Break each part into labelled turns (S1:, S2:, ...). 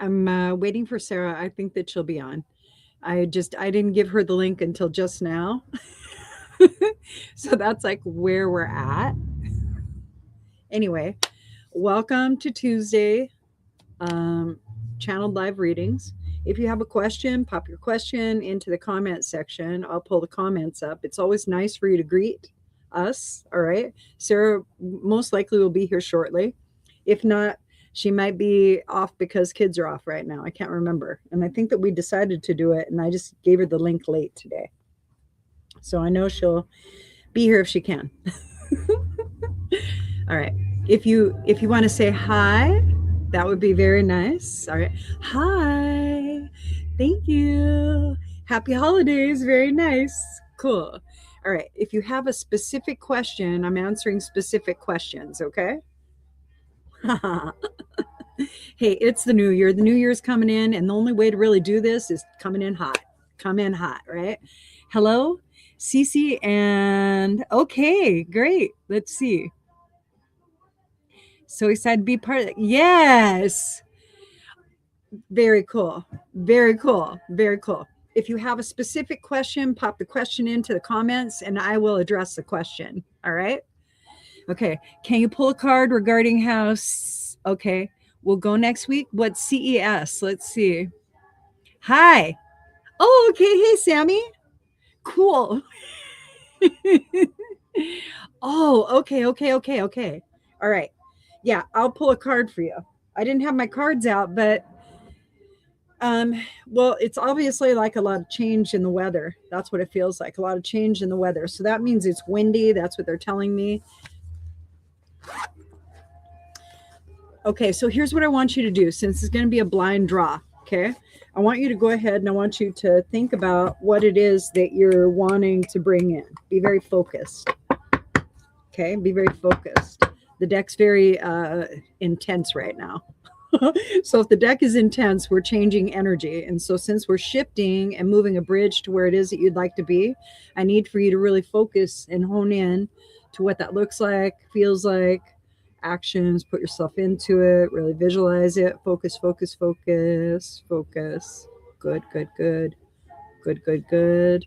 S1: I'm waiting for Sarah. I think that she'll be on. I didn't give her the link until just now. So that's like where we're at. Anyway, welcome to Tuesday, um, channeled live readings. If you have a question, pop your question into the comment section. I'll pull the comments up. It's always nice for you to greet us. All right. Sarah most likely will be here shortly. If not, she might be off because kids are off right now. I can't remember. And I think that we decided to do it, and I just gave her the link late today. So I know she'll be here if she can. All right. If you want to say hi, that would be very nice. All right. Hi. Thank you. Happy holidays. Very nice. Cool. All right. If you have a specific question, I'm answering specific questions, okay? Hey, it's the new year. The new year's coming in, and the only way to really do this is coming in hot. Come in hot, right? Hello, Cece, and okay, great. Let's see. So excited to be part of it. Yes. Very cool. Very cool. Very cool. If you have a specific question, pop the question into the comments and I will address the question. All right. Okay. Can you pull a card regarding house? Okay. We'll go next week. What's CES? Let's see. Hi. Oh, okay. Hey, Sammy. Cool. Oh, okay. Okay. Okay. Okay. All right. Yeah. I'll pull a card for you. I didn't have my cards out, but well, it's obviously like a lot of change in the weather. That's what it feels like. A lot of change in the weather. So that means it's windy. That's what they're telling me. Okay, so here's what I want you to do since it's going to be a blind draw. Okay. I want you to go ahead and I want you to think about what it is that you're wanting to bring in. Be very focused. Okay. Be very focused. The deck's very intense right now. So if the deck is intense, we're changing energy. And so since we're shifting and moving a bridge to where it is that you'd like to be, I need for you to really focus and hone in to what that looks like, feels like, actions, put yourself into it, really visualize it, focus, focus, focus, focus. Good, good, good. Good, good, good.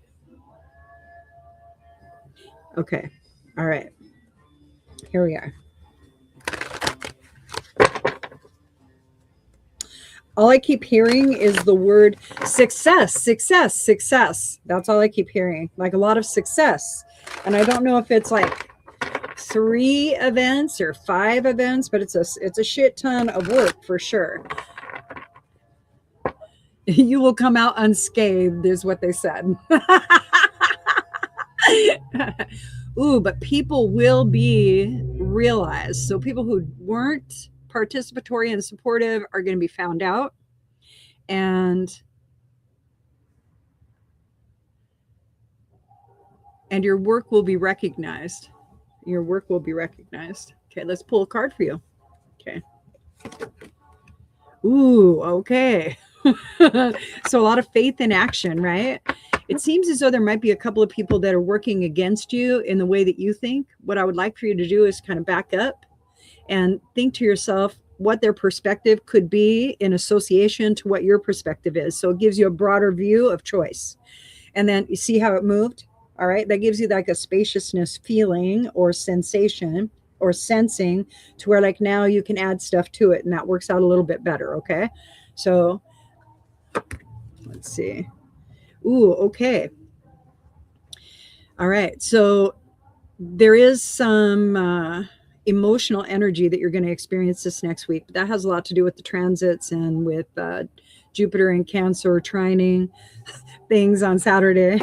S1: Okay. All right. Here we are. All I keep hearing is the word success, success, success. That's all I keep hearing. Like a lot of success. And I don't know if it's like 3 events or 5 events, but it's a shit ton of work for sure. You will come out unscathed, is what they said. Ooh, but people will be realized. So people who weren't participatory and supportive are going to be found out. And your work will be recognized. Your work will be recognized. Okay, let's pull a card for you. Okay. Ooh, okay. So a lot of faith in action, right? It seems as though there might be a couple of people that are working against you in the way that you think. What I would like for you to do is kind of back up and think to yourself what their perspective could be in association to what your perspective is. So it gives you a broader view of choice. And then you see how it moved? All right. That gives you like a spaciousness feeling or sensation or sensing to where like now you can add stuff to it and that works out a little bit better. Okay. So let's see. Ooh, okay. All right. So there is some emotional energy that you're going to experience this next week. But that has a lot to do with the transits and with Jupiter and Cancer trining things on Saturday.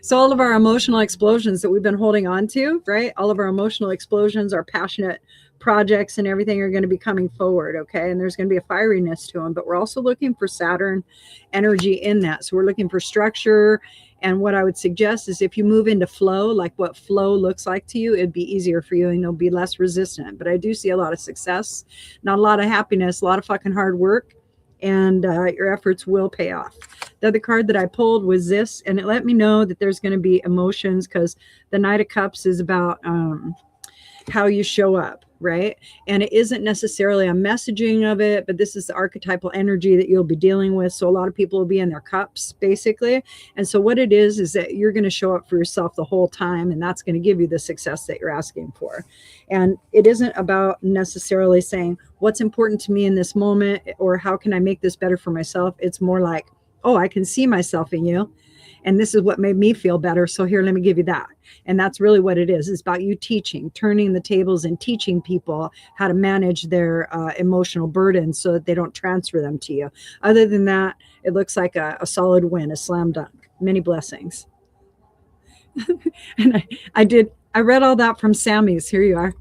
S1: So all of our emotional explosions that we've been holding on to, right? All of our emotional explosions, our passionate projects and everything are going to be coming forward, okay? And there's going to be a fieriness to them, but we're also looking for Saturn energy in that. So we're looking for structure. And what I would suggest is if you move into flow, like what flow looks like to you, it'd be easier for you and you'll be less resistant. But I do see a lot of success, not a lot of happiness, a lot of fucking hard work, and your efforts will pay off. The other card that I pulled was this, and it let me know that there's going to be emotions because the Knight of Cups is about how you show up, right? And it isn't necessarily a messaging of it, but this is the archetypal energy that you'll be dealing with. So a lot of people will be in their cups, basically. And so what it is that you're going to show up for yourself the whole time, and that's going to give you the success that you're asking for. And it isn't about necessarily saying what's important to me in this moment or how can I make this better for myself. It's more like, oh, I can see myself in you, and this is what made me feel better. So here, let me give you that. And that's really what it is. It's about you teaching, turning the tables and teaching people how to manage their emotional burdens so that they don't transfer them to you. Other than that, it looks like a solid win, a slam dunk. Many blessings. And I read all that from Sammy's. Here you are.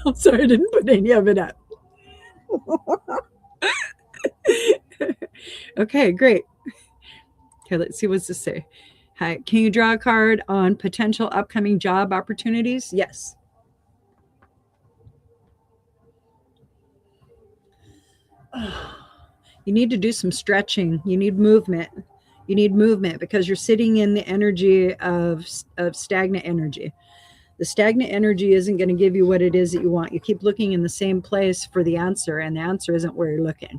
S1: I'm sorry I didn't put any of it up. Okay, great. Okay, let's see. What's this say? Hi, can you draw a card on potential upcoming job opportunities? Yes. You need to do some stretching. You need movement. You need movement because you're sitting in the energy of stagnant energy. The stagnant energy isn't going to give you what it is that you want. You keep looking in the same place for the answer, and the answer isn't where you're looking.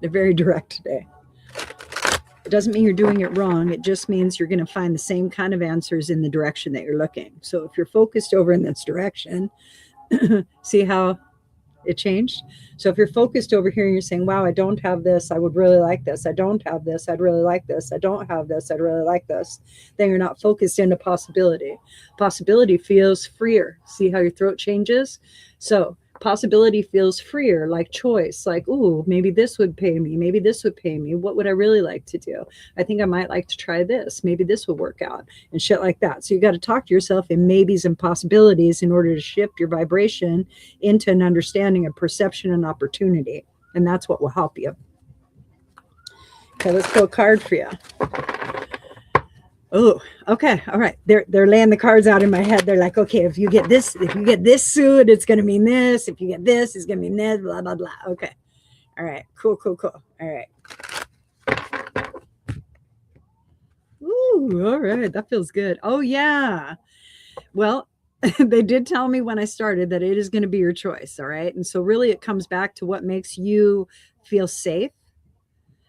S1: They're very direct today. It doesn't mean you're doing it wrong. It just means you're going to find the same kind of answers in the direction that you're looking. So if you're focused over in this direction, see how it changed? So if you're focused over here and you're saying, wow, I don't have this, I would really like this. I don't have this, I'd really like this. I don't have this, I'd really like this. Then you're not focused into possibility. Possibility feels freer. See how your throat changes? So possibility feels freer, like choice, like, ooh, maybe this would pay me. Maybe this would pay me. What would I really like to do? I think I might like to try this. Maybe this will work out and shit like that. So you got to talk to yourself in maybes and possibilities in order to shift your vibration into an understanding of perception and opportunity. And that's what will help you. Okay, let's pull a card for you. Oh, okay. All right. They're laying the cards out in my head. They're like, okay, if you get this suit, it's going to mean this. If you get this, it's going to mean this, blah, blah, blah. Okay. All right. Cool. All right. Ooh, all right. That feels good. Oh, yeah. Well, they did tell me when I started that it is going to be your choice. All right. And so really it comes back to what makes you feel safe,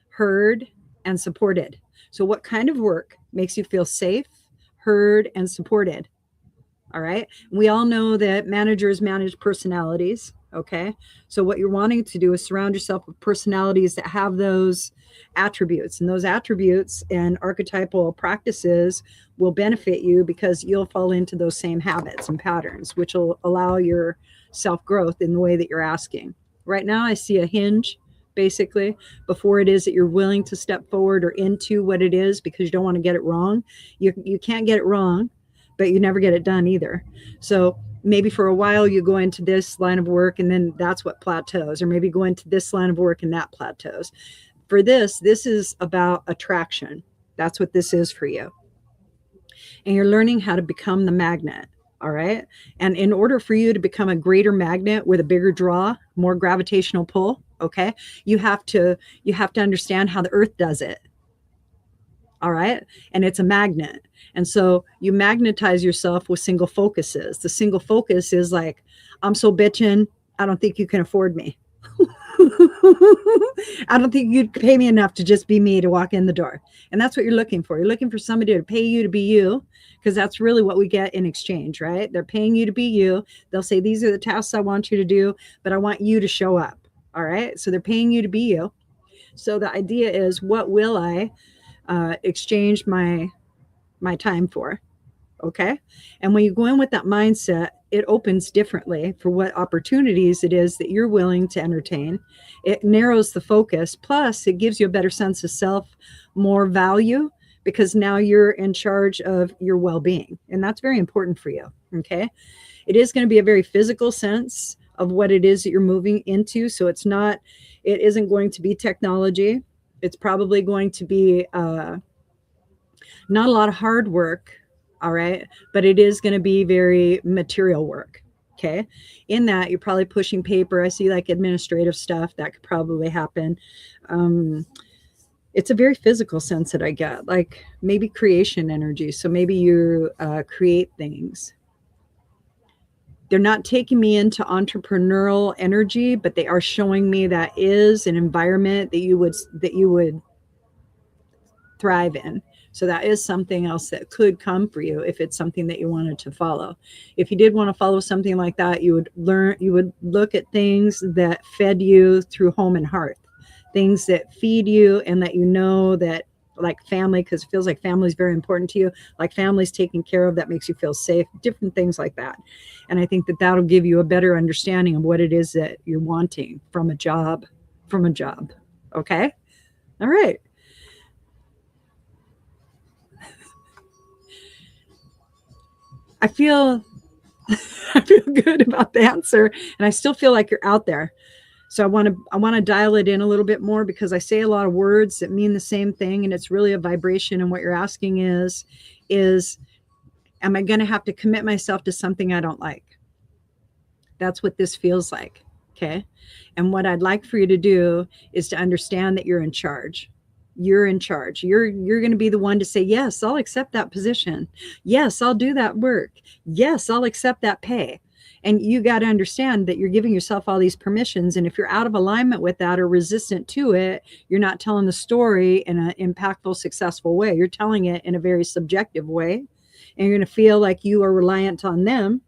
S1: heard, and supported. So what kind of work makes you feel safe, heard, and supported? All right. We all know that managers manage personalities. Okay. So what you're wanting to do is surround yourself with personalities that have those attributes, and those attributes and archetypal practices will benefit you because you'll fall into those same habits and patterns, which will allow your self-growth in the way that you're asking. Right now, I see a hinge basically before it is that you're willing to step forward or into what it is, because you don't want to get it wrong. You can't get it wrong, but you never get it done either. So maybe for a while you go into this line of work and then that's what plateaus, or maybe go into this line of work and that plateaus. For this is about attraction. That's what this is for you. And you're learning how to become the magnet. All right. And in order for you to become a greater magnet with a bigger draw, more gravitational pull, okay, you have to understand how the earth does it. All right. And it's a magnet. And so you magnetize yourself with single focuses. The single focus is like, I'm so bitching, I don't think you can afford me. I don't think you'd pay me enough to just be me to walk in the door. And that's what you're looking for. You're looking for somebody to pay you to be you, because that's really what we get in exchange, right? They're paying you to be you. They'll say, these are the tasks I want you to do, but I want you to show up. All right. So they're paying you to be you. So the idea is, what will I exchange my time for? Okay. And when you go in with that mindset, it opens differently for what opportunities it is that you're willing to entertain. It narrows the focus. Plus, it gives you a better sense of self, more value, because now you're in charge of your well-being. And that's very important for you. Okay. It is going to be a very physical sense of what it is that you're moving into. So it isn't going to be technology. It's probably going to be not a lot of hard work. All right. But it is going to be very material work. Okay. In that, you're probably pushing paper. I see like administrative stuff that could probably happen. It's a very physical sense that I get, like maybe creation energy. So maybe you create things. They're not taking me into entrepreneurial energy, but they are showing me that is an environment that you would thrive in. So that is something else that could come for you if it's something that you wanted to follow. If you did want to follow something like that, you would look at things that fed you through home and hearth, things that feed you and that you know that, like family, because it feels like family is very important to you, like family's taken care of, that makes you feel safe, different things like that. And I think that that'll give you a better understanding of what it is that you're wanting from a job. Okay. All right. I feel I feel good about the answer, and I still feel like you're out there. So I want to dial it in a little bit more, because I say a lot of words that mean the same thing, and it's really a vibration. And what you're asking is am I going to have to commit myself to something I don't like? That's what this feels like. Okay. And what I'd like for you to do is to understand that you're in charge. You're in charge. You're going to be the one to say, yes, I'll accept that position. Yes, I'll do that work. Yes, I'll accept that pay. And you got to understand that you're giving yourself all these permissions. And if you're out of alignment with that or resistant to it, you're not telling the story in an impactful, successful way. You're telling it in a very subjective way. And you're going to feel like you are reliant on them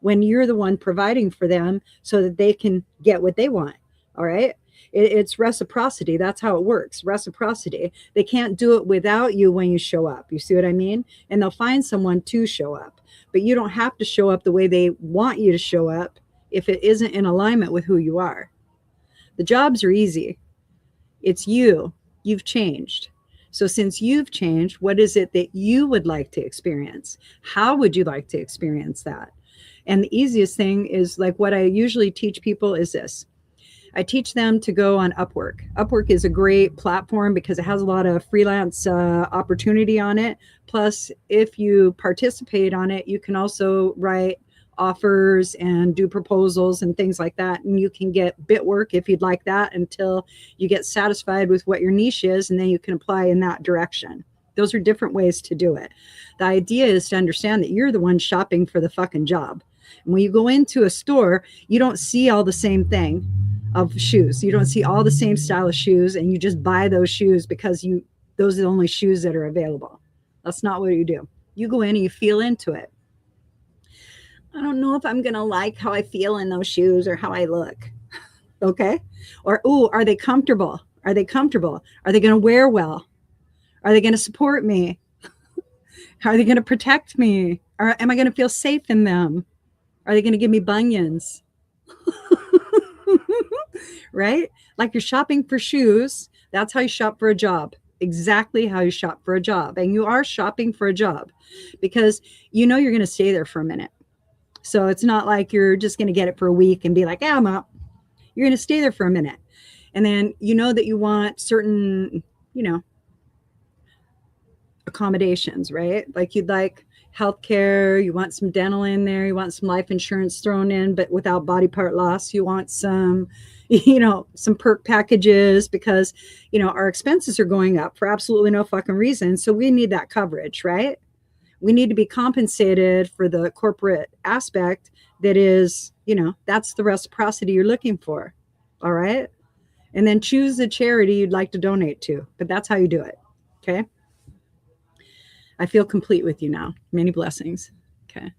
S1: when you're the one providing for them so that they can get what they want. All right. It's reciprocity. That's how it works. Reciprocity. They can't do it without you when you show up. You see what I mean? And they'll find someone to show up, but you don't have to show up the way they want you to show up if it isn't in alignment with who you are. The jobs are easy. It's you. You've changed. So since you've changed, what is it that you would like to experience? How would you like to experience that? And the easiest thing is, like, what I usually teach people is this. I teach them to go on Upwork. Upwork is a great platform because it has a lot of freelance opportunity on it. Plus, if you participate on it, you can also write offers and do proposals and things like that. And you can get bit work if you'd like that until you get satisfied with what your niche is, and then you can apply in that direction. Those are different ways to do it. The idea is to understand that you're the one shopping for the fucking job. And when you go into a store, you don't see all the same thing of shoes. You don't see all the same style of shoes, and you just buy those shoes because those are the only shoes that are available. That's not what you do. You go in and you feel into it. I don't know if I'm going to like how I feel in those shoes or how I look. Okay. Or, ooh, are they comfortable? Are they comfortable? Are they going to wear well? Are they going to support me? Are they going to protect me? Or am I going to feel safe in them? Are they going to give me bunions? Right? Like, you're shopping for shoes. That's how you shop for a job. Exactly how you shop for a job. And you are shopping for a job because you know you're going to stay there for a minute. So it's not like you're just going to get it for a week and be like, I'm out. You're going to stay there for a minute. And then you know that you want certain, accommodations, right? Like, you'd like healthcare, you want some dental in there, you want some life insurance thrown in, but without body part loss. You want some, some perk packages because, our expenses are going up for absolutely no fucking reason. So we need that coverage, right? We need to be compensated for the corporate aspect that is, that's the reciprocity you're looking for. All right. And then choose the charity you'd like to donate to, but that's how you do it. Okay. I feel complete with you now. Many blessings. Okay.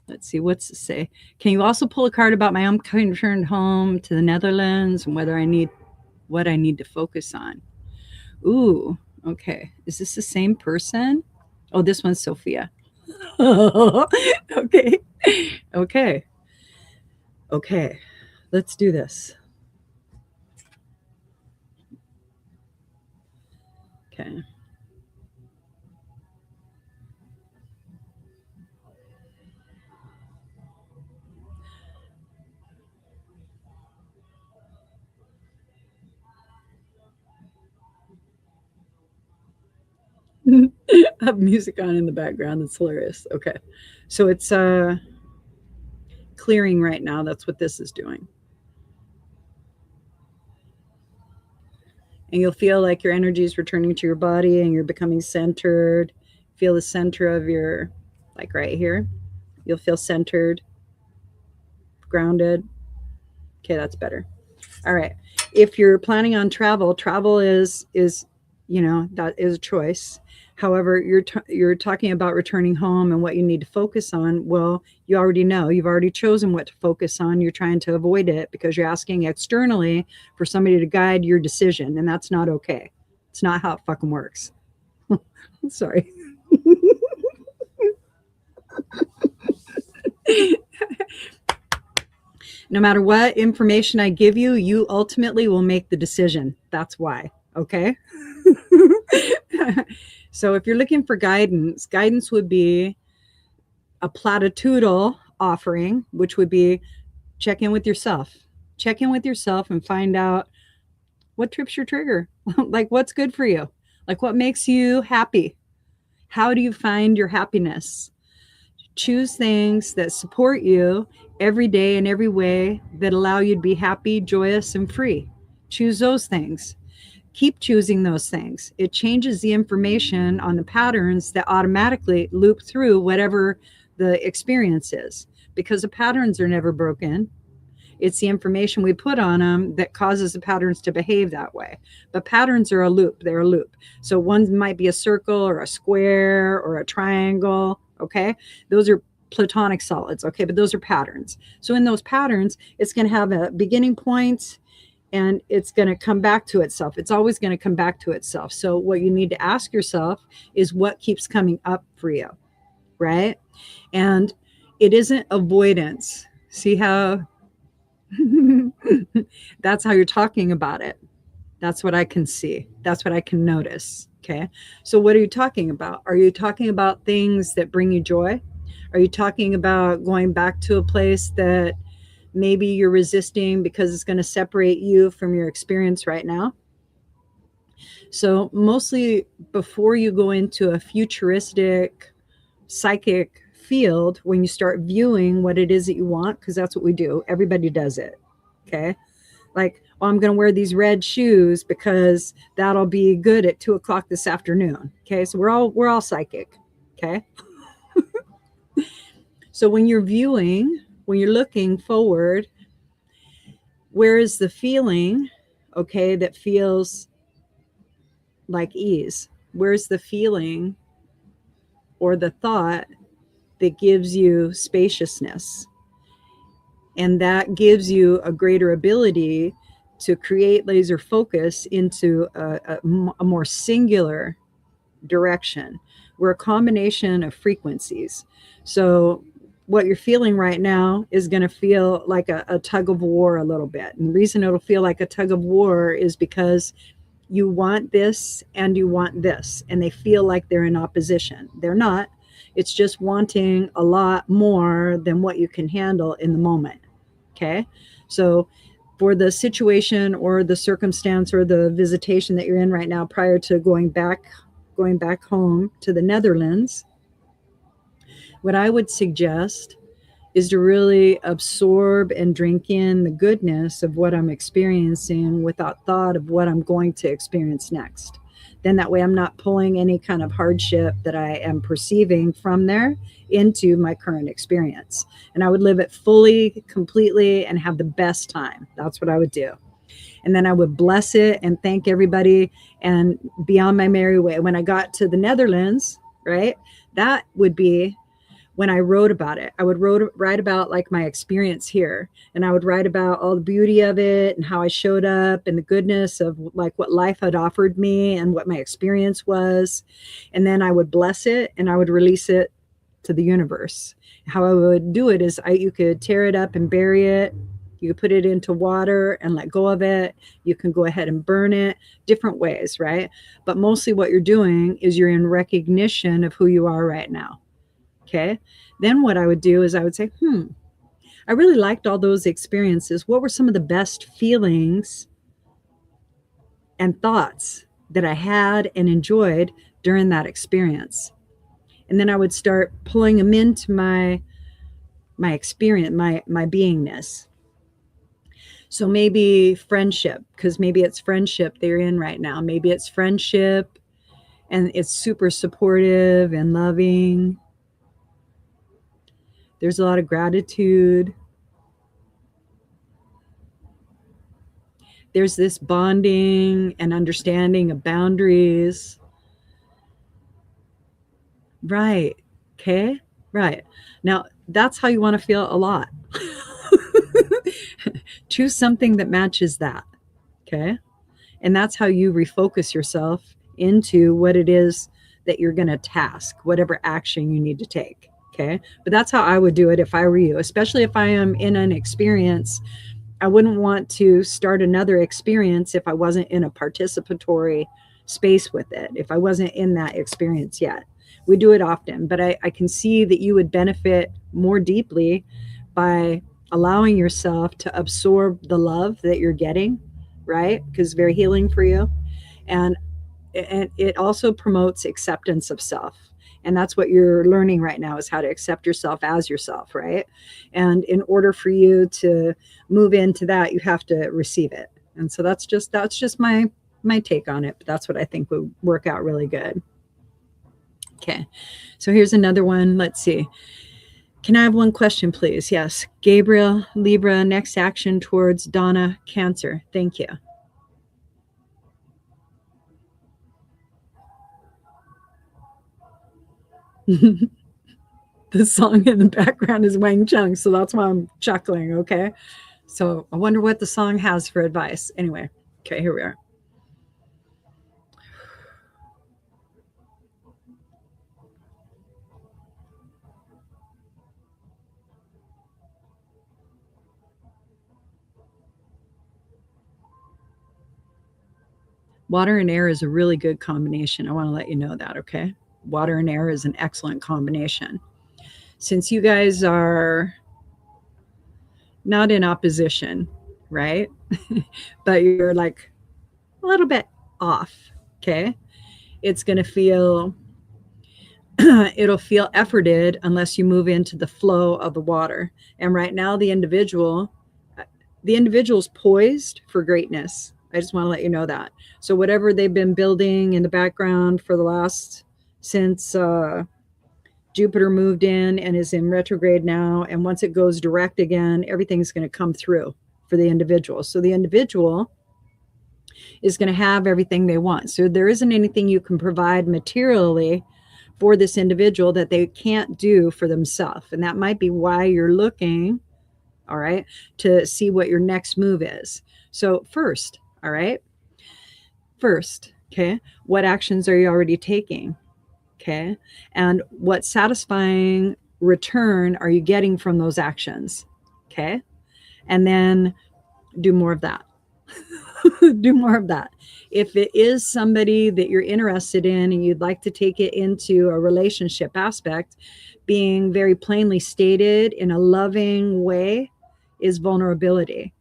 S1: Let's see. What's it say? Can you also pull a card about my upcoming return home to the Netherlands and what I need to focus on? Ooh, okay. Is this the same person? Oh, this one's Sophia. Okay. Okay. Okay. Let's do this. Okay. I have music on in the background. That's hilarious. Okay. So it's clearing right now. That's what this is doing. And you'll feel like your energy is returning to your body and you're becoming centered. Feel the center of your, like right here. You'll feel centered. grounded. Okay, that's better. All right. If you're planning on travel is that is a choice. However, you're talking about returning home and what you need to focus on. Well, you already know. You've already chosen what to focus on. You're trying to avoid it because you're asking externally for somebody to guide your decision, and that's not okay. It's not how it fucking works. Sorry. No matter what information I give you, you ultimately will make the decision. That's why. Okay. So if you're looking for guidance, guidance would be a platitudinal offering, which would be check in with yourself. Check in with yourself and find out what trips your trigger. Like what's good for you? Like what makes you happy? How do you find your happiness? Choose things that support you every day in every way that allow you to be happy, joyous, and free. Choose those things. Keep choosing those things. It changes the information on the patterns that automatically loop through whatever the experience is, because the patterns are never broken. It's the information we put on them that causes the patterns to behave that way. But patterns are a loop. They're a loop. So one might be a circle or a square or a triangle. Okay. Those are platonic solids. Okay. But those are patterns. So in those patterns, it's going to have a beginning point and it's going to come back to itself. It's always going to come back to itself. So what you need to ask yourself is what keeps coming up for you. Right. And it isn't avoidance. See how that's how you're talking about it. That's what I can see. That's what I can notice. Okay. So what are you talking about? Are you talking about things that bring you joy? Are you talking about going back to a place that maybe you're resisting because it's going to separate you from your experience right now? So mostly before you go into a futuristic psychic field, when you start viewing what it is that you want, because that's what we do, everybody does it. Okay. Like, well, I'm going to wear these red shoes because that'll be good at 2:00 this afternoon. Okay. So we're all psychic. Okay. So when you're viewing, when you're looking forward, where is the feeling, okay, that feels like ease? Where's the feeling or the thought that gives you spaciousness? And that gives you a greater ability to create laser focus into a more singular direction. We're a combination of frequencies. So what you're feeling right now is going to feel like a tug of war a little bit. And the reason it'll feel like a tug of war is because you want this and you want this, and they feel like they're in opposition. They're not. It's just wanting a lot more than what you can handle in the moment. Okay. So for the situation or the circumstance or the visitation that you're in right now, prior to going back home to the Netherlands, what I would suggest is to really absorb and drink in the goodness of what I'm experiencing without thought of what I'm going to experience next. Then that way I'm not pulling any kind of hardship that I am perceiving from there into my current experience. And I would live it fully, completely, and have the best time. That's what I would do. And then I would bless it and thank everybody and be on my merry way. When I got to the Netherlands, right, that would be when I wrote about it. I would write about like my experience here, and I would write about all the beauty of it and how I showed up and the goodness of like what life had offered me and what my experience was. And then I would bless it and I would release it to the universe. How I would do it is you could tear it up and bury it. You put it into water and let go of it. You can go ahead and burn it, different ways, right? But mostly what you're doing is you're in recognition of who you are right now. Okay. Then what I would do is I would say, I really liked all those experiences. What were some of the best feelings and thoughts that I had and enjoyed during that experience? And then I would start pulling them into my experience, my beingness. So maybe friendship, because maybe it's friendship they're in right now. Maybe it's friendship and it's super supportive and loving. There's a lot of gratitude. There's this bonding and understanding of boundaries. Right. Okay. Right. Now, that's how you want to feel a lot. Choose something that matches that. Okay. And that's how you refocus yourself into what it is that you're going to task, whatever action you need to take. Okay. But that's how I would do it if I were you, especially if I am in an experience. I wouldn't want to start another experience if I wasn't in a participatory space with it, if I wasn't in that experience yet. We do it often, but I can see that you would benefit more deeply by allowing yourself to absorb the love that you're getting, right? Because it's very healing for you. And it also promotes acceptance of self, and that's what you're learning right now, is how to accept yourself as yourself, right? And in order for you to move into that, you have to receive it. And so that's just my take on it, but that's what I think would work out really good. Okay, so here's another one. Let's see. Can I have one question, please? Yes. Gabriel, Libra, next action towards Donna, Cancer. Thank you. The song in the background is Wang Chung, so that's why I'm chuckling. Okay. So I wonder what the song has for advice. Anyway, okay, here we are. Water and air is a really good combination. I want to let you know that. Okay. Water and air is an excellent combination. Since you guys are not in opposition, right? But you're like a little bit off. Okay. It's going to feel it'll feel efforted unless you move into the flow of the water. And right now the individual's poised for greatness. I just want to let you know that. So whatever they've been building in the background for the last since Jupiter moved in and is in retrograde now, and once it goes direct again, everything's going to come through for the individual. So the individual is going to have everything they want. So there isn't anything you can provide materially for this individual that they can't do for themselves. And that might be why you're looking, all right, to see what your next move is. So first, all right, first, okay, what actions are you already taking? Okay. And what satisfying return are you getting from those actions? Okay. And then do more of that. Do more of that. If it is somebody that you're interested in and you'd like to take it into a relationship aspect, being very plainly stated in a loving way is vulnerability.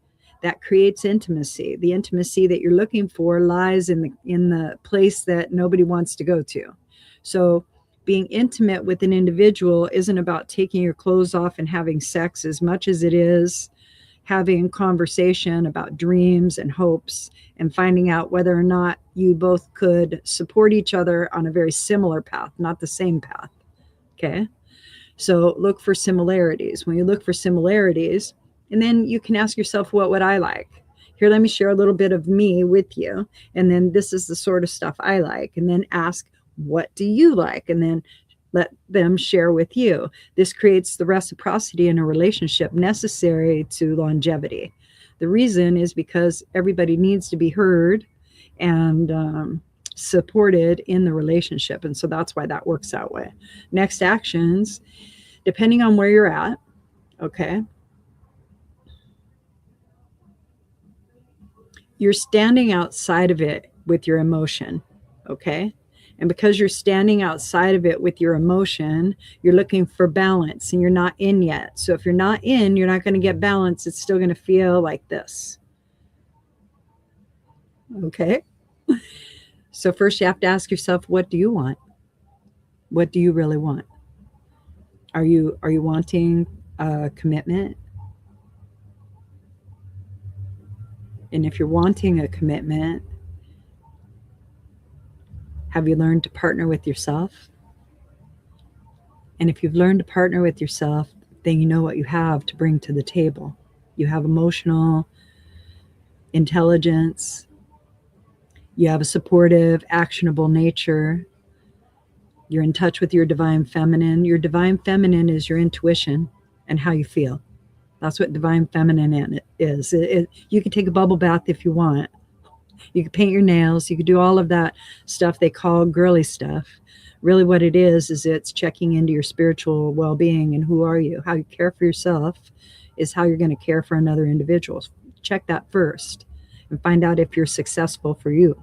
S1: That creates intimacy. The intimacy that you're looking for lies in the place that nobody wants to go to. So being intimate with an individual isn't about taking your clothes off and having sex as much as it is having conversation about dreams and hopes and finding out whether or not you both could support each other on a very similar path, not the same path. Okay. So look for similarities. When you look for similarities, and then you can ask yourself, what would I like? Here, let me share a little bit of me with you. And then this is the sort of stuff I like. And then ask, what do you like? And then let them share with you. This creates the reciprocity in a relationship necessary to longevity. The reason is because everybody needs to be heard and supported in the relationship. And so that's why that works that way. Next actions, depending on where you're at, okay, you're standing outside of it with your emotion, okay? And because you're standing outside of it with your emotion, you're looking for balance and you're not in yet. So if you're not in, you're not going to get balance. It's still going to feel like this. Okay. So first you have to ask yourself, what do you want? What do you really want? Are you wanting a commitment? And if you're wanting a commitment, have you learned to partner with yourself? And if you've learned to partner with yourself, then you know what you have to bring to the table. You have emotional intelligence. You have a supportive, actionable nature. You're in touch with your divine feminine. Your divine feminine is your intuition and how you feel. That's what divine feminine is. You can take a bubble bath if you want. You can paint your nails. You can do all of that stuff they call girly stuff. Really what it is it's checking into your spiritual well-being and who are you. How you care for yourself is how you're going to care for another individual. Check that first and find out if you're successful for you.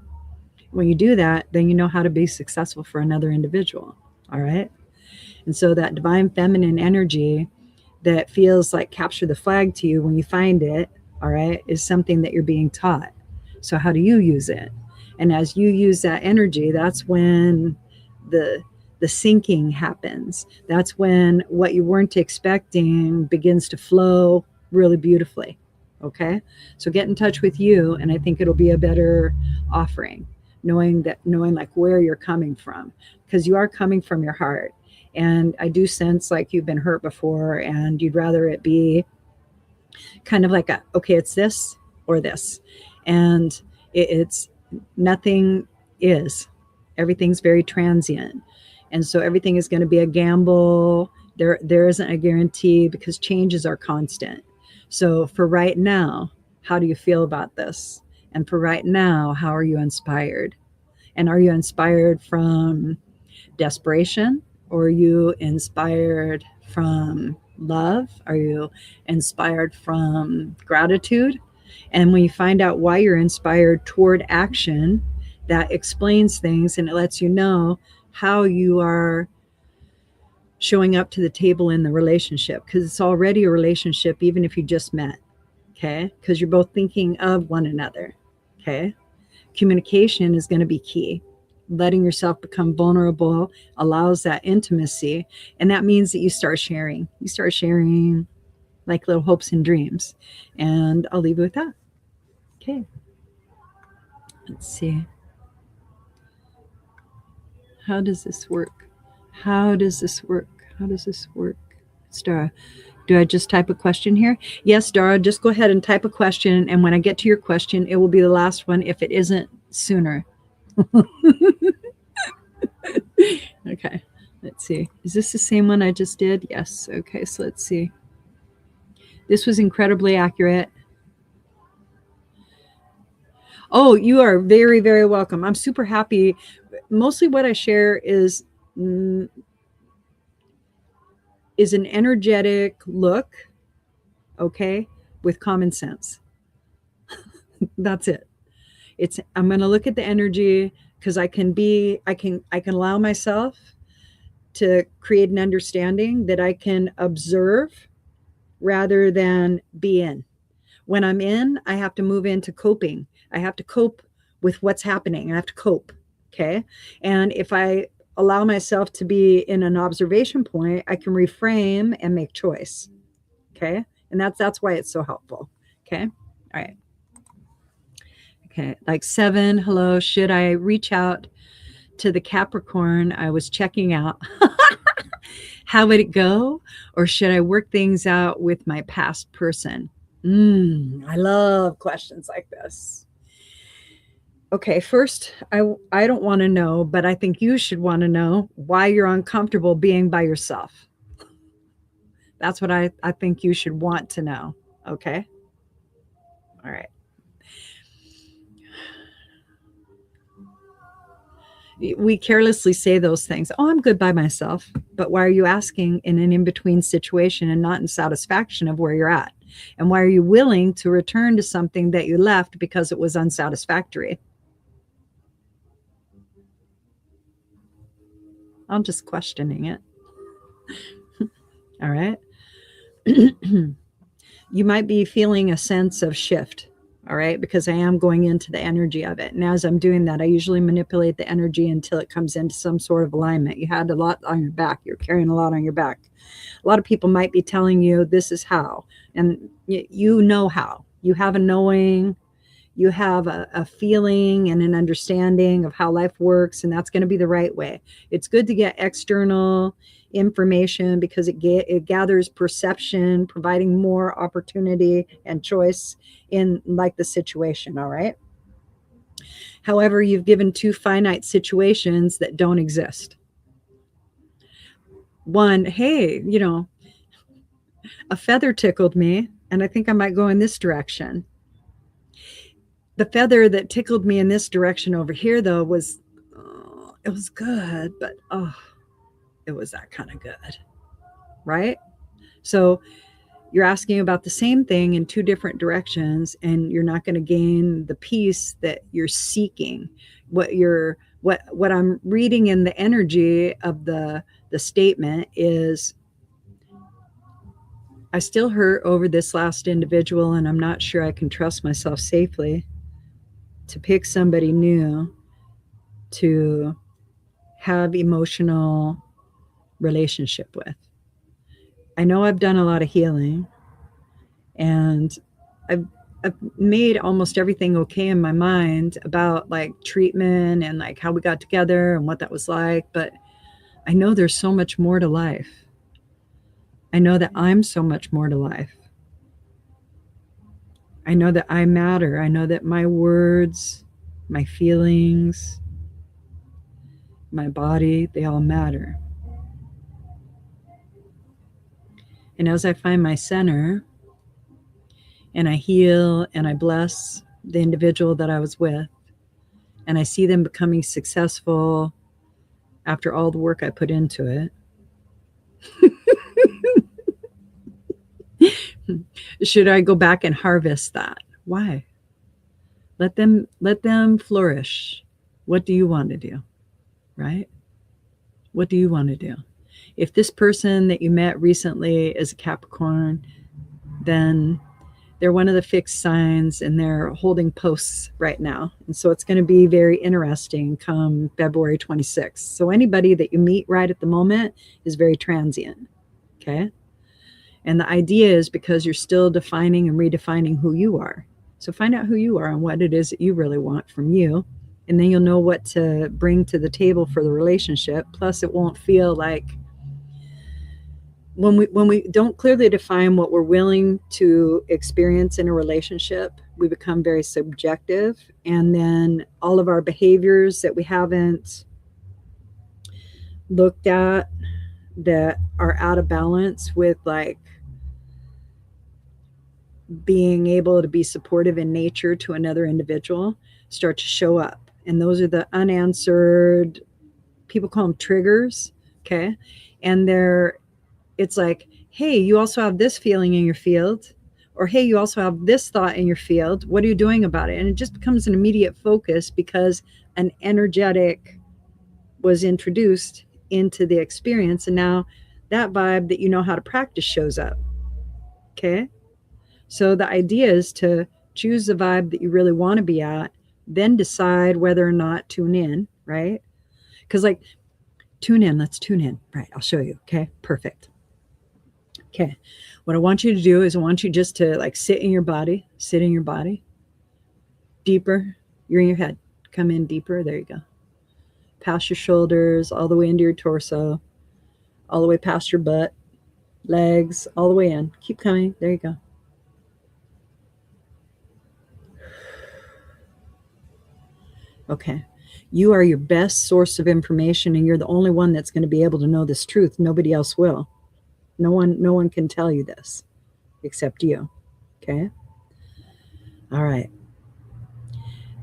S1: When you do that, then you know how to be successful for another individual. All right. And so that divine feminine energy that feels like capture the flag to you when you find it, all right, is something that you're being taught. So how do you use it? And as you use that energy, that's when the sinking happens. That's when what you weren't expecting begins to flow really beautifully. Okay. So get in touch with you, and I think it'll be a better offering, knowing like where you're coming from, because you are coming from your heart. And I do sense like you've been hurt before, and you'd rather it be kind of like okay, it's this or this. And it's nothing is. Everything's very transient. And so everything is going to be a gamble. There isn't a guarantee because changes are constant. So for right now, how do you feel about this? And for right now, how are you inspired? And are you inspired from desperation? Or are you inspired from love? Are you inspired from gratitude? And when you find out why you're inspired toward action, that explains things, and it lets you know how you are showing up to the table in the relationship, because it's already a relationship even if you just met. Okay, because you're both thinking of one another. Okay, communication is going to be key. Letting yourself become vulnerable allows that intimacy, and that means that you start sharing like little hopes and dreams. And I'll leave it with that. Okay, let's see. How does this work? How does this work? How does this work? Dara, do I just type a question here? Yes, Dara, just go ahead and type a question. And when I get to your question, it will be the last one if it isn't sooner. Okay, let's see. Is this the same one I just did? Yes. Okay, so let's see. This was incredibly accurate. Oh, you are very, very welcome. I'm super happy. Mostly what I share is an energetic look, okay, with common sense. That's it. I'm going to look at the energy because I can allow myself to create an understanding that I can observe rather than be in. When I'm in, I have to move into coping. I have to cope with what's happening. I have to cope. Okay. And if I allow myself to be in an observation point, I can reframe and make choice. Okay. And that's why it's so helpful. Okay. All right. Okay. Like 7. Hello. Should I reach out to the Capricorn I was checking out? How would it go? Or should I work things out with my past person? I love questions like this. Okay, first, I don't want to know, but I think you should want to know why you're uncomfortable being by yourself. That's what I think you should want to know. Okay? All right. We carelessly say those things. Oh, I'm good by myself. But why are you asking in an in-between situation and not in satisfaction of where you're at? And why are you willing to return to something that you left because it was unsatisfactory? I'm just questioning it. All right. You might be feeling a sense of shift. All right. Because I am going into the energy of it. And as I'm doing that, I usually manipulate the energy until it comes into some sort of alignment. You had a lot on your back. You're carrying a lot on your back. A lot of people might be telling you this is how, and you know how. You have a knowing, You have a feeling and an understanding of how life works, and that's going to be the right way. It's good to get external information because it gathers perception, providing more opportunity and choice in like the situation. All right. However, you've given two finite situations that don't exist. One, hey, a feather tickled me, and I think I might go in this direction. The feather that tickled me in this direction over here, though, it was good, but it was that kind of good, right? So you're asking about the same thing in two different directions, and you're not going to gain the peace that you're seeking. What I'm reading in the energy of the statement is, I still hurt over this last individual, and I'm not sure I can trust myself safely to pick somebody new to have emotional relationship with. I know I've done a lot of healing, and I've I've made almost everything okay in my mind about like treatment and like how we got together and what that was like, but I know there's so much more to life. I know that I'm so much more to life. I know that I matter. I know that my words, my feelings, my body, they all matter. And as I find my center and I heal and I bless the individual that I was with, and I see them becoming successful after all the work I put into it, should I go back and harvest that? Why? Let them flourish. What do you want to do? Right? What do you want to do? If this person that you met recently is a Capricorn, then they're one of the fixed signs and they're holding posts right now. And so it's going to be very interesting come February 26th. So anybody that you meet right at the moment is very transient. Okay. And the idea is because you're still defining and redefining who you are. So find out who you are and what it is that you really want from you. And then you'll know what to bring to the table for the relationship. Plus, it won't feel like when we don't clearly define what we're willing to experience in a relationship, we become very subjective. And then all of our behaviors that we haven't looked at that are out of balance with like being able to be supportive in nature to another individual start to show up. And those are the unanswered, people call them triggers. Okay. And it's like, hey, you also have this feeling in your field, or hey, you also have this thought in your field. What are you doing about it? And it just becomes an immediate focus because an energetic was introduced into the experience. And now that vibe that you know how to practice shows up. Okay. So the idea is to choose the vibe that you really want to be at, then decide whether or not tune in, right? Because like, let's tune in. Right. I'll show you. Okay. Perfect. Okay. What I want you to do is I want you just to like sit in your body, deeper. You're in your head. Come in deeper. There you go. Past your shoulders, all the way into your torso, all the way past your butt, legs, all the way in. Keep coming. There you go. Okay. You are your best source of information, and you're the only one that's going to be able to know this truth. Nobody else will. No one can tell you this except you. Okay? All right.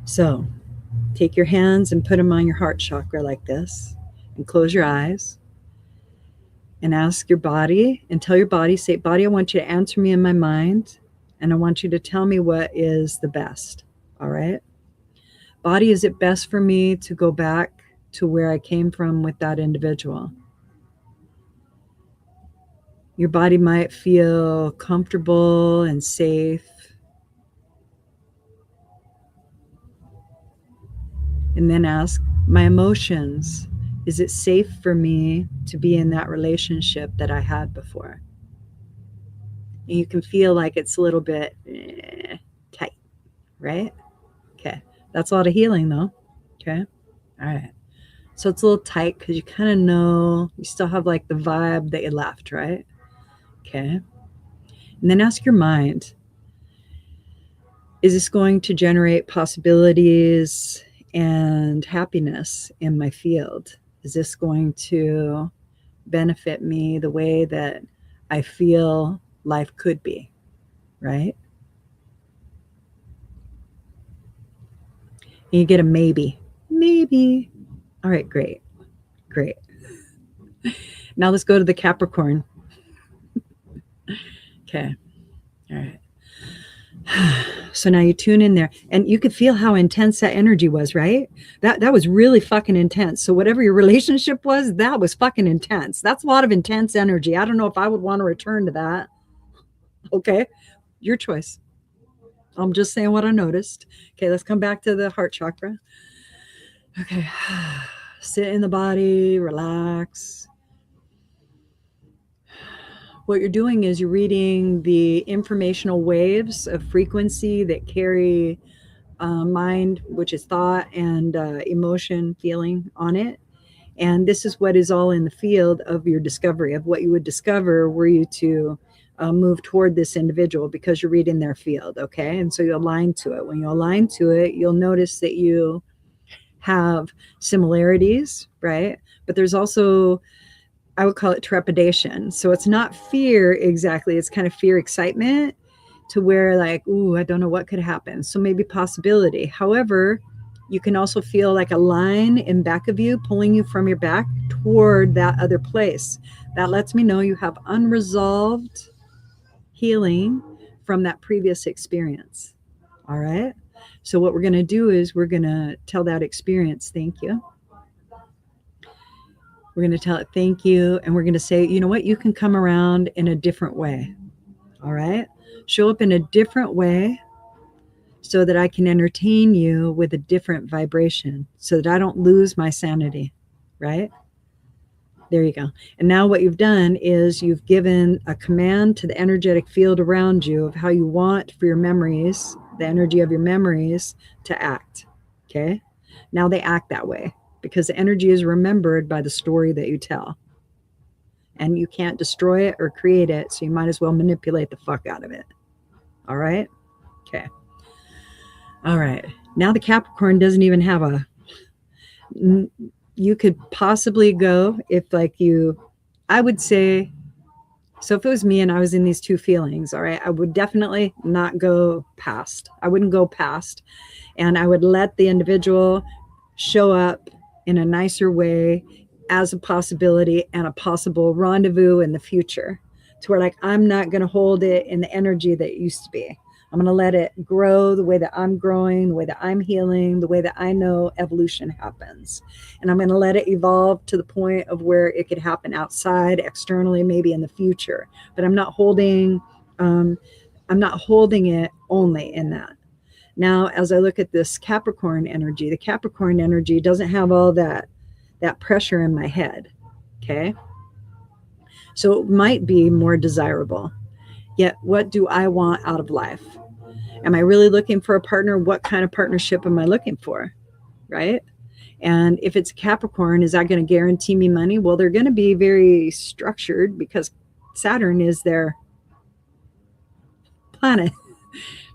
S1: So take your hands and put them on your heart chakra like this, and close your eyes and ask your body and tell your body, say, body, I want you to answer me in my mind, and I want you to tell me what is the best. All right? Body, is it best for me to go back to where I came from with that individual? Your body might feel comfortable and safe. And then ask my emotions. Is it safe for me to be in that relationship that I had before? And you can feel like it's a little bit tight, right? That's a lot of healing, though. Okay. All right. So it's a little tight because you kind of know you still have like the vibe that you left, right? Okay. And then ask your mind, is this going to generate possibilities and happiness in my field? Is this going to benefit me the way that I feel life could be, right? And you get a maybe. Maybe. All right, great. Great. Now let's go to the Capricorn. Okay. All right. So now you tune in there and you could feel how intense that energy was, right? That was really fucking intense. So whatever your relationship was, that was fucking intense. That's a lot of intense energy. I don't know if I would want to return to that. Okay. Your choice. I'm just saying what I noticed. Okay, let's come back to the heart chakra. Okay. Sit in the body, relax. What you're doing is you're reading the informational waves of frequency that carry mind, which is thought, and emotion, feeling on it. And this is what is all in the field of your discovery, of what you would discover were you to move toward this individual, because you're reading their field. Okay. And so you align to it. When you align to it, you'll notice that you have similarities, right? But there's also, I would call it trepidation. So it's not fear exactly. It's kind of fear excitement, to where like, ooh, I don't know what could happen. So maybe possibility. However, you can also feel like a line in back of you pulling you from your back toward that other place. That lets me know you have unresolved healing from that previous experience. All right. So what we're going to do is we're going to tell that experience, thank you. We're going to tell it thank you. And we're going to say, you know what, you can come around in a different way. All right. Show up in a different way so that I can entertain you with a different vibration, so that I don't lose my sanity. Right? There you go. And now what you've done is you've given a command to the energetic field around you of how you want for your memories, the energy of your memories, to act. Okay. Now they act that way because the energy is remembered by the story that you tell. And you can't destroy it or create it, so you might as well manipulate the fuck out of it. All right? Okay. All right. Now the Capricorn doesn't even have a, you could possibly go if like you, I would say, so if it was me and I was in these two feelings, all right, I would definitely not go past. I wouldn't go past. And I would let the individual show up in a nicer way as a possibility and a possible rendezvous in the future, to where like I'm not going to hold it in the energy that it used to be. I'm going to let it grow the way that I'm growing, the way that I'm healing, the way that I know evolution happens. And I'm going to let it evolve to the point of where it could happen outside, externally, maybe in the future. But I'm not holding it only in that. Now, as I look at this Capricorn energy, the Capricorn energy doesn't have all that pressure in my head. Okay. So it might be more desirable. Yet, what do I want out of life? Am I really looking for a partner? What kind of partnership am I looking for? Right? And if it's Capricorn, is that going to guarantee me money? Well, they're going to be very structured because Saturn is their planet.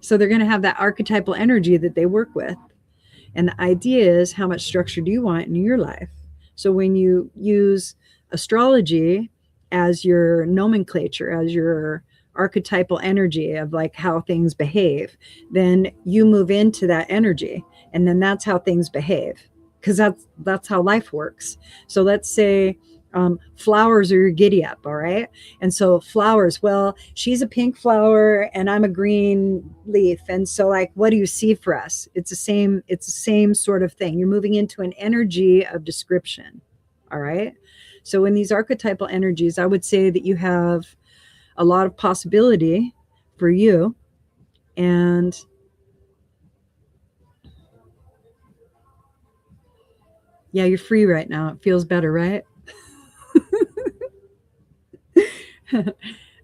S1: So they're going to have that archetypal energy that they work with. And the idea is, how much structure do you want in your life? So when you use astrology as your nomenclature, as your archetypal energy of like how things behave, then you move into that energy, and then that's how things behave, because that's how life works. So let's say flowers are your giddy up, all right? And so flowers, well, she's a pink flower and I'm a green leaf, and so like, what do you see for us? It's the same sort of thing. You're moving into an energy of description, all right? So in these archetypal energies, I would say that you have a lot of possibility for you. And yeah, you're free right now. It feels better, right?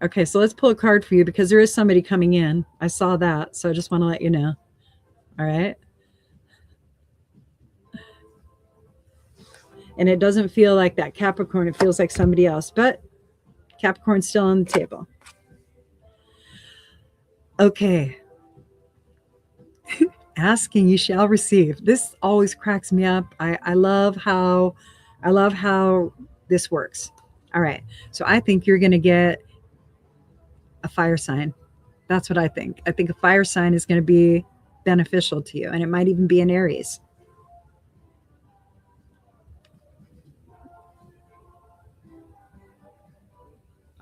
S1: Okay, so let's pull a card for you, because there is somebody coming in. I saw that, so I just want to let you know. All right. And it doesn't feel like that Capricorn. It feels like somebody else. But Capricorn's still on the table. Okay. Asking, you shall receive. This always cracks me up. I love how this works. All right. So I think you're going to get a fire sign. That's what I think. I think a fire sign is going to be beneficial to you, and it might even be an Aries.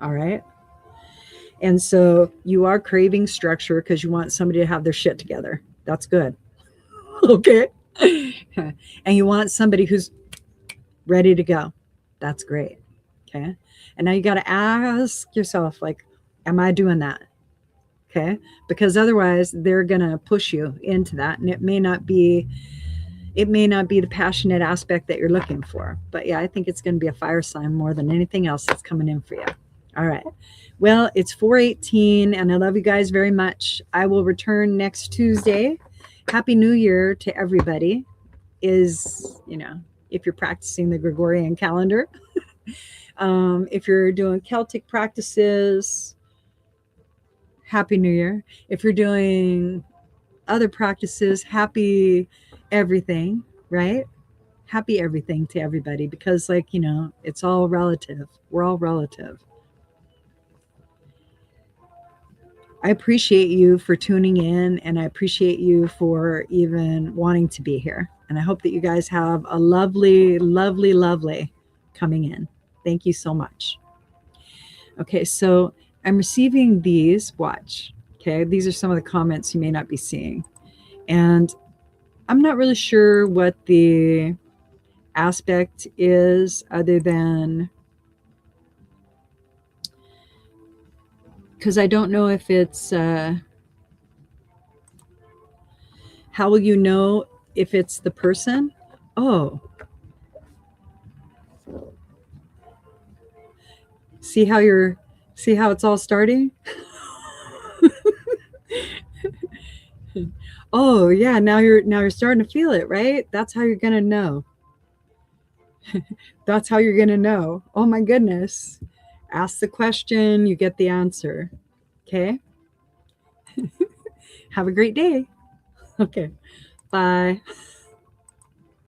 S1: All right. And so you are craving structure because you want somebody to have their shit together. That's good. Okay. And you want somebody who's ready to go. That's great. Okay. And now you got to ask yourself, like, am I doing that? Okay. Because otherwise they're going to push you into that. And it may not be the passionate aspect that you're looking for. But yeah, I think it's going to be a fire sign more than anything else that's coming in for you. All right. Well, it's 4:18 and I love you guys very much. I will return next Tuesday. Happy New Year to everybody. If you're practicing the Gregorian calendar, if you're doing Celtic practices, Happy New Year. If you're doing other practices, happy everything, right? Happy everything to everybody because, it's all relative. We're all relative. I appreciate you for tuning in, and I appreciate you for even wanting to be here. And I hope that you guys have a lovely, lovely, lovely coming in. Thank you so much. Okay, so I'm receiving these. Watch. Okay, these are some of the comments you may not be seeing. And I'm not really sure what the aspect is other than because I don't know if it's how will you know if it's the person? Oh, see how it's all starting? Oh yeah, now you're starting to feel it, right? That's how you're gonna know. That's how you're gonna know. Oh my goodness. Ask the question, you get the answer. Okay. Have a great day. Okay. Bye.